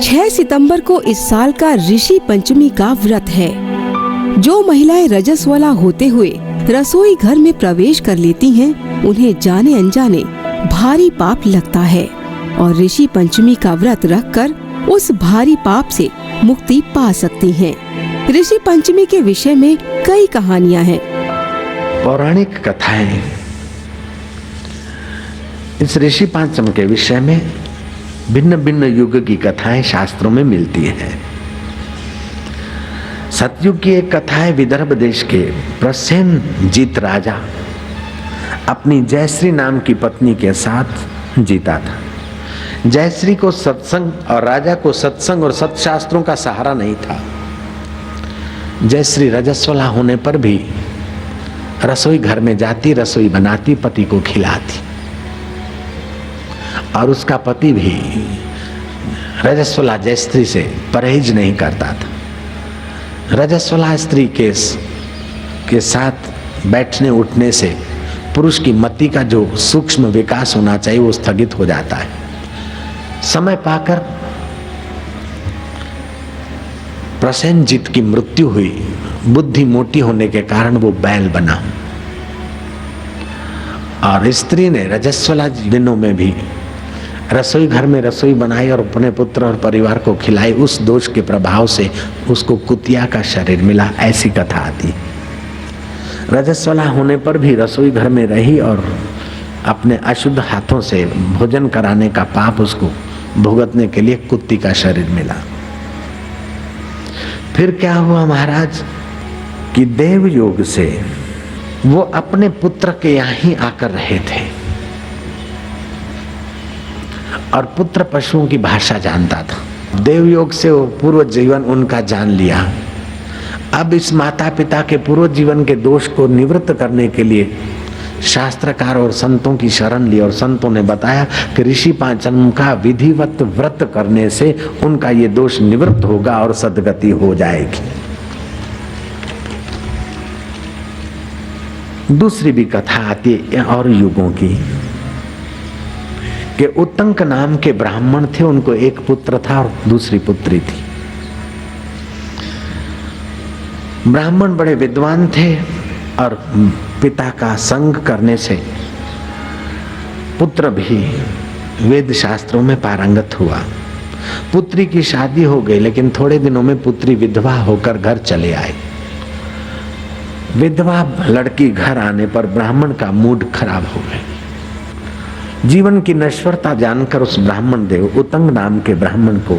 6 सितंबर को इस साल का ऋषि पंचमी का व्रत है। जो महिलाएं रजस्वला होते हुए रसोई घर में प्रवेश कर लेती हैं, उन्हें जाने अनजाने भारी पाप लगता है और ऋषि पंचमी का व्रत रखकर उस भारी पाप से मुक्ति पा सकती हैं। ऋषि पंचमी के विषय में कई कहानियां हैं। पौराणिक कथाएं इस ऋषि पंचमी के विषय में भिन्न भिन्न युग की कथाएं शास्त्रों में मिलती हैं। सतयुग की एक कथा है, विदर्भ देश के प्रसेनजीत राजा अपनी जयश्री नाम की पत्नी के साथ जीता था। जयश्री को सत्संग और राजा को सत्संग और सत्शास्त्रों का सहारा नहीं था। जयश्री रजस्वला होने पर भी रसोई घर में जाती, रसोई बनाती, पति को खिलाती और उसका पति भी रजस्वला जयश्री से परहेज नहीं करता था। रजस्वला स्त्री के साथ बैठने उठने से पुरुष की मति का जो सूक्ष्म विकास होना चाहिए वो स्थगित हो जाता है। समय पाकर प्रसेनजीत की मृत्यु हुई। बुद्धि मोटी होने के कारण वो बैल बना और स्त्री ने रजस्वला दिनों में भी रसोई घर में रसोई बनाई और अपने पुत्र और परिवार को खिलाई। उस दोष के प्रभाव से उसको कुतिया का शरीर मिला, ऐसी कथा आती। रजस्वला होने पर भी रसोई घर में रही और अपने अशुद्ध हाथों से भोजन कराने का पाप उसको भुगतने के लिए कुत्ती का शरीर मिला। फिर क्या हुआ महाराज कि देव योग से वो अपने पुत्र के यहाँ ही आकर रहे थे और पुत्र पशुओं की भाषा जानता था। देव योग से वो पूर्व जीवन उनका जान लिया। अब इस माता पिता के पूर्व जीवन के दोष को निवृत्त करने के लिए शास्त्रकार और संतों की शरण ली और संतों ने बताया कि ऋषि पंचमी का विधिवत व्रत करने से उनका ये दोष निवृत्त होगा और सद्गति हो जाएगी। दूसरी भी कथा आती है और युगों की कि उत्तंक नाम के ब्राह्मण थे, उनको एक पुत्र था और दूसरी पुत्री थी। ब्राह्मण बड़े विद्वान थे और पिता का संग करने से पुत्र भी वेद शास्त्रों में पारंगत हुआ। पुत्री की शादी हो गई, लेकिन थोड़े दिनों में पुत्री विधवा होकर घर चले आए। विधवा लड़की घर आने पर ब्राह्मण का मूड खराब हो गया। जीवन की नश्वरता जानकर उस ब्राह्मण देव उत्तंग नाम के ब्राह्मण को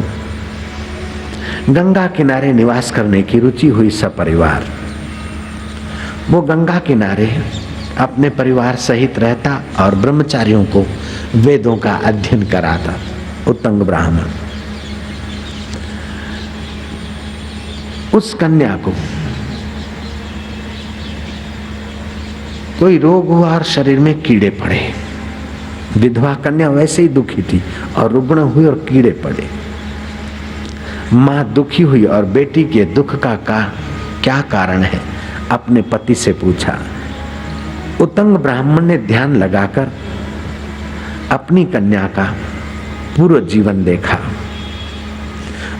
गंगा किनारे निवास करने की रुचि हुई। सपरिवार वो गंगा किनारे अपने परिवार सहित रहता और ब्रह्मचारियों को वेदों का अध्ययन कराता। उत्तंग ब्राह्मण उस कन्या को कोई रोग हुआ और शरीर में कीड़े पड़े। विधवा कन्या वैसे ही दुखी थी और रुग्ण हुई और कीड़े पड़े। मां दुखी हुई और बेटी के दुख का क्या कारण है अपने पति से पूछा। उत्तंग ब्राह्मण ने ध्यान लगाकर अपनी कन्या का पूर्व जीवन देखा।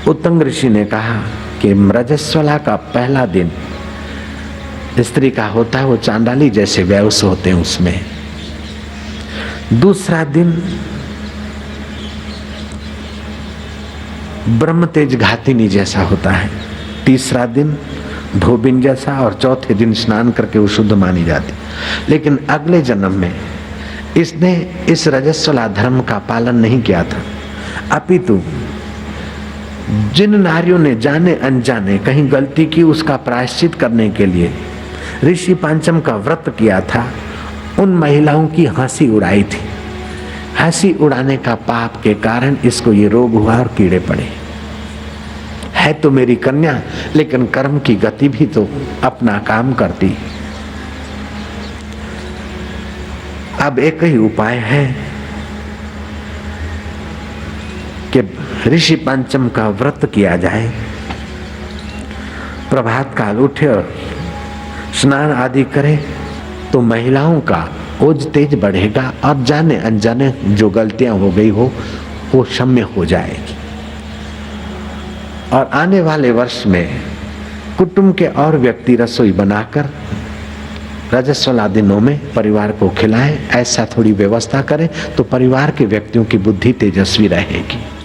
उत्तंग ऋषि ने कहा कि रजस्वला का पहला दिन स्त्री का होता है, वो चांडाली जैसे व्यवस होते हैं उसमें। दूसरा दिन ब्रह्म तेज घातिनी जैसा होता है। तीसरा दिन धोबिन जैसा और चौथे दिन स्नान करके वो शुद्ध मानी जाती। लेकिन अगले जन्म में इसने इस रजस्वला धर्म का पालन नहीं किया था, अपितु जिन नारियों ने जाने अनजाने कहीं गलती की उसका प्रायश्चित करने के लिए ऋषि पंचम का व्रत किया था, उन महिलाओं की हंसी उड़ाई थी। हंसी उड़ाने का पाप के कारण इसको ये रोग हुआ और कीड़े पड़े। है तो मेरी कन्या, लेकिन कर्म की गति भी तो अपना काम करती। अब एक ही उपाय है कि ऋषि पंचम का व्रत किया जाए। प्रभात काल उठे और स्नान आदि करे तो महिलाओं का ओज तेज बढ़ेगा और जाने अनजाने जो गलतियां हो गई हो वो क्षम्य हो जाएगी। और आने वाले वर्ष में कुटुंब के और व्यक्ति रसोई बनाकर रजस्वला दिनों में परिवार को खिलाएं। ऐसा थोड़ी व्यवस्था करें तो परिवार के व्यक्तियों की बुद्धि तेजस्वी रहेगी।